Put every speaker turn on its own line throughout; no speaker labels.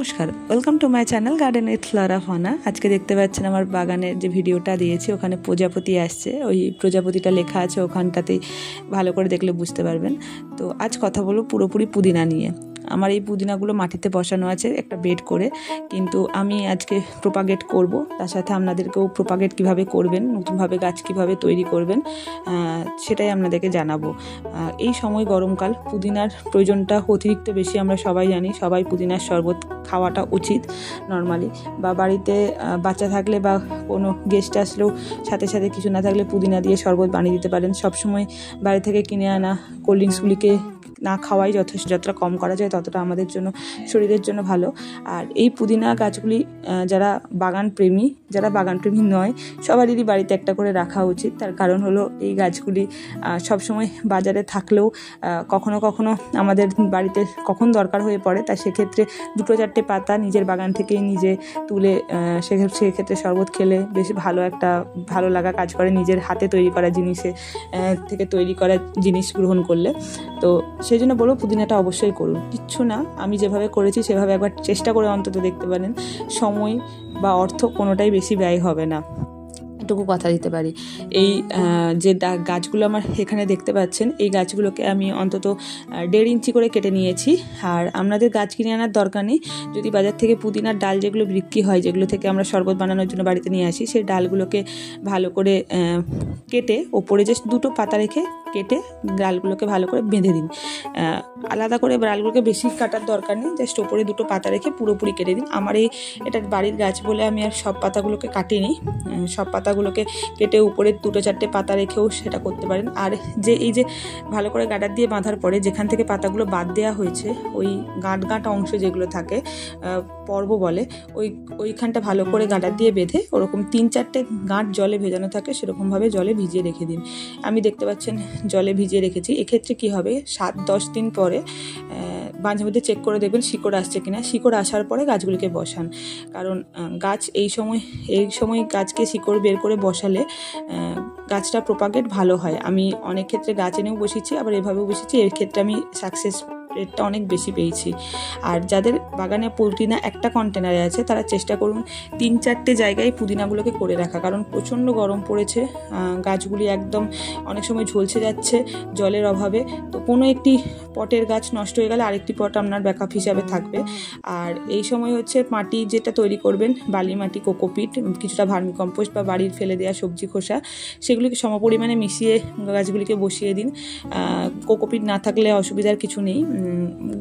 নমস্কার, welcome to my channel garden with Flora ফানা। আজকে দেখতে পাচ্ছেন আমার বাগানের যে ভিডিওটা দিয়েছি, ওখানে প্রজাপতি আসছে। ওই প্রজাপতিটা লেখা আছে ওখানটাতেই, ভালো করে দেখলে বুঝতে পারবেন। তো আজ কথা বলবো পুরোপুরি পুদিনা নিয়ে। আমার এই পুদিনাগুলো মাটিতে বসানো আছে একটা বেড করে, কিন্তু আমি আজকে প্রোপাগেট করব। তার সাথে আপনাদেরকেও প্রোপাগেট কিভাবে করবেন, নতুনভাবে গাছ কিভাবে তৈরি করবেন, সেটাই আপনাদেরকে জানাবো। এই সময় গরমকাল, পুদিনার প্রয়োজনটা অতিরিক্ত বেশি, আমরা সবাই জানি। সবাই পুদিনার শরবত খাওয়াটা উচিত নর্মালি, বা বাড়িতে বাচ্চা থাকলে বা কোনো গেস্ট আসলেও সাথে সাথে কিছু না থাকলে পুদিনা দিয়ে শরবত বানিয়ে দিতে পারেন। সবসময় বাড়ি থেকে কিনে আনা কোল্ড ড্রিঙ্কসগুলিকে না খাওয়াই যতটা কম করা যায় ততটা আমাদের জন্য, শরীরের জন্য ভালো। আর এই পুদিনা গাছগুলি যারা বাগান প্রেমী নয়, সবারই বাড়িতে একটা করে রাখা উচিত। তার কারণ হলো এই গাছগুলি সবসময় বাজারে থাকলেও কখনো কখনো আমাদের বাড়িতে কখন দরকার হয়ে পড়ে, তাই সেক্ষেত্রে 2-4টে পাতা নিজের বাগান থেকেই নিজে তুলে সেক্ষেত্রে শরবত খেলে বেশ ভালো লাগা কাজ করে। নিজের হাতে তৈরি করা থেকে তৈরি করা জিনিস গ্রহণ করলে। তো সেই জন্য বলবো পুদিনাটা অবশ্যই করুন। কিচ্ছু না, আমি যেভাবে করেছি সেভাবে একবার চেষ্টা করে অন্তত দেখতে পারেন। সময় বা অর্থ কোনোটাই বেশি ব্যয় হবে না, এটুকু কথা দিতে পারি। এই যে গাছগুলো আমার এখানে দেখতে পাচ্ছেন, এই গাছগুলোকে আমি অন্তত 1.5 ইঞ্চি করে কেটে নিয়েছি। আর আপনাদের গাছ কিনে আনার দরকার নেই। যদি বাজার থেকে পুদিনার ডাল যেগুলো বিক্রি হয়, যেগুলো থেকে আমরা শরবত বানানোর জন্য বাড়িতে নিয়ে আসি, সেই ডালগুলোকে ভালো করে কেটে ওপরে জাস্ট 2টো পাতা রেখে কেটে ডালগুলোকে ভালো করে বেঁধে দিন। আলাদা করে ডালগুলোকে বেশি কাটার দরকার নেই, জাস্ট ওপরে 2টো পাতা রেখে পুরোপুরি কেটে দিন। আমার এটা বাড়ির গাছ বলে আমি আর সব পাতাগুলোকে কাটিনি। সব পাতাগুলোকে কেটে উপরে 2-4টে পাতা রেখেও সেটা করতে পারেন। আর এই যে ভালো করে গার্ডার দিয়ে বাঁধার পরে যেখান থেকে পাতাগুলো বাদ দেওয়া হয়েছে, ওই গাঁট অংশ যেগুলো থাকে, পর্ব বলে, ওইখানটা ভালো করে গার্ডার দিয়ে বেঁধে ওরকম 3-4টে গাঁট জলে ভেজানো থাকে, সেরকমভাবে জলে ভিজিয়ে রেখে দিন। আমি দেখতে পাচ্ছেন জলে ভিজিয়ে রেখেছি। এক্ষেত্রে কি হবে, 7-10 দিন পরে মাঝে মধ্যে চেক করে দেখবেন শিকড় আসছে কিনা। শিকড় আসার পরে গাছগুলিকে বসান, কারণ গাছ এই সময় গাছকে শিকড় বের করে বসালে গাছটা প্রোপাগেট ভালো হয়। আমি অনেক ক্ষেত্রে গাছ এনেও বসিয়েছি, আবার এভাবেও বসিয়েছি। এর ক্ষেত্রে আমি সাকসেস রেটটা অনেক বেশি পেয়েছি। আর যাদের বাগানে পুদিনা একটা কন্টেনারে আছে, তারা চেষ্টা করুন 3-4টে জায়গায় পুদিনাগুলোকে করে রাখা, কারণ প্রচণ্ড গরম পড়েছে। গাছগুলি একদম অনেক সময় ঝলসে যাচ্ছে জলের অভাবে। তো কোনো একটি পটের গাছ নষ্ট হয়ে গেলে আরেকটি পট আপনার ব্যাকআপ হিসাবে থাকবে। আর এই সময় হচ্ছে মাটি যেটা তৈরি করবেন, বালি মাটি, কোকোপিট, কিছুটা ভার্মিকম্পোস্ট বা বাড়ির ফেলে দেওয়া সবজি খোসা, সেগুলিকে সমপরিমাণে মিশিয়ে গাছগুলিকে বসিয়ে দিন। কোকোপিট না থাকলে অসুবিধার কিছু নেই,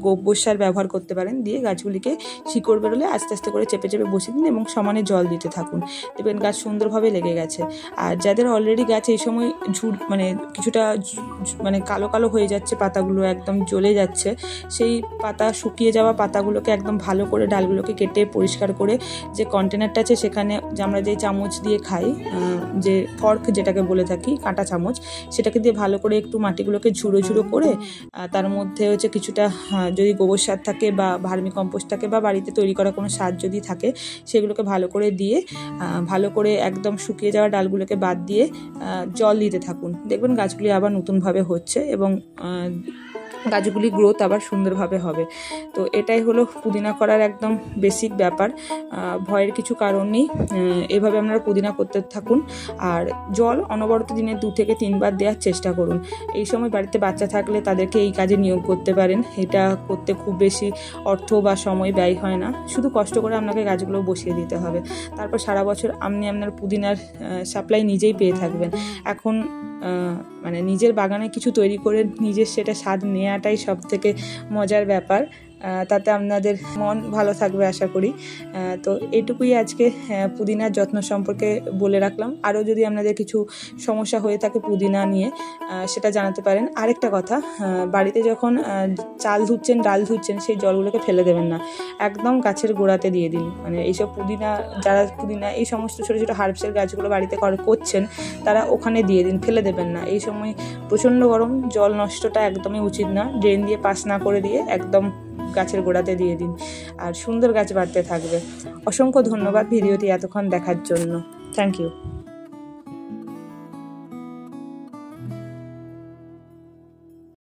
গোবর সার ব্যবহার করতে পারেন। দিয়ে গাছগুলিকে শিকড় বেরোলে আস্তে আস্তে করে চেপে চেপে বসিয়ে দিন এবং সমানে জল দিতে থাকুন। দেখবেন গাছ সুন্দরভাবে লেগে গেছে। আর যাদের অলরেডি গাছ এই সময় কিছুটা কালো কালো হয়ে যাচ্ছে, পাতাগুলো একদম জ্বলে যাচ্ছে, সেই পাতা শুকিয়ে যাওয়া পাতাগুলোকে একদম ভালো করে ডালগুলোকে কেটে পরিষ্কার করে যে কন্টেনারটা আছে সেখানে আমরা যে চামচ দিয়ে খাই, যে ফর্ক যেটাকে বলে থাকি, কাঁটা চামচ, সেটাকে দিয়ে ভালো করে একটু মাটিগুলোকে ঝুড়ো করে তার মধ্যে হচ্ছে কিছুটা যদি গোবর সার থাকে বা ভার্মিকম্পোস্ট থাকে বা বাড়িতে তৈরি করা কোনো সার যদি থাকে, সেগুলোকে ভালো করে দিয়ে ভালো করে একদম শুকিয়ে যাওয়া ডালগুলোকে বাদ দিয়ে জল দিতে থাকুন। দেখবেন গাছগুলি আবার নতুনভাবে হচ্ছে এবং গাছগুলি গ্রোথ আবার সুন্দরভাবে হবে। তো এটাই হলো পুদিনা করার একদম বেসিক ব্যাপার। ভয়ের কিছু কারণ নেই, এভাবে আপনারা পুদিনা করতে থাকুন। আর জল অনবরত দিনে 2 থেকে 3 বার দেওয়ার চেষ্টা করুন। এই সময় বাড়িতে বাচ্চা থাকলে তাদেরকে এই কাজে নিয়োগ করতে পারেন। এটা করতে খুব বেশি অর্থ বা সময় ব্যয় হয় না, শুধু কষ্ট করে আপনাকে গাছগুলো বসিয়ে দিতে হবে। তারপর সারা বছর আপনি আপনার পুদিনার সাপ্লাই নিজেই পেয়ে থাকবেন। এখন নিজের বাগানে কিছু তৈরি করে নিজের সেটা স্বাদ নেওয়াটাই সব থেকে মজার ব্যাপার। তাতে আপনাদের মন ভালো থাকবে আশা করি। তো এইটুকুই আজকে পুদিনার যত্ন সম্পর্কে বলে রাখলাম। আরও যদি আপনাদের কিছু সমস্যা হয়ে থাকে পুদিনা নিয়ে, সেটা জানাতে পারেন। আরেকটা কথা, বাড়িতে যখন ডাল ধুচ্ছেন, সেই জলগুলোকে ফেলে দেবেন না, একদম গাছের গোড়াতে দিয়ে দিন। এইসব যারা পুদিনা এই সমস্ত ছোটো ছোটো হার্বসের গাছগুলো বাড়িতে করছেন, তারা ওখানে দিয়ে দিন, ফেলে দেবেন না। এই সময় প্রচণ্ড গরম, জল নষ্টটা একদমই উচিত না। ড্রেন দিয়ে পাস না করে দিয়ে একদম গাছের গোড়াতে দিয়ে দিন, আর সুন্দর গাছ বাড়তে থাকবে। অসংখ্য ধন্যবাদ ভিডিওটি এতক্ষণ দেখার জন্য। Thank you.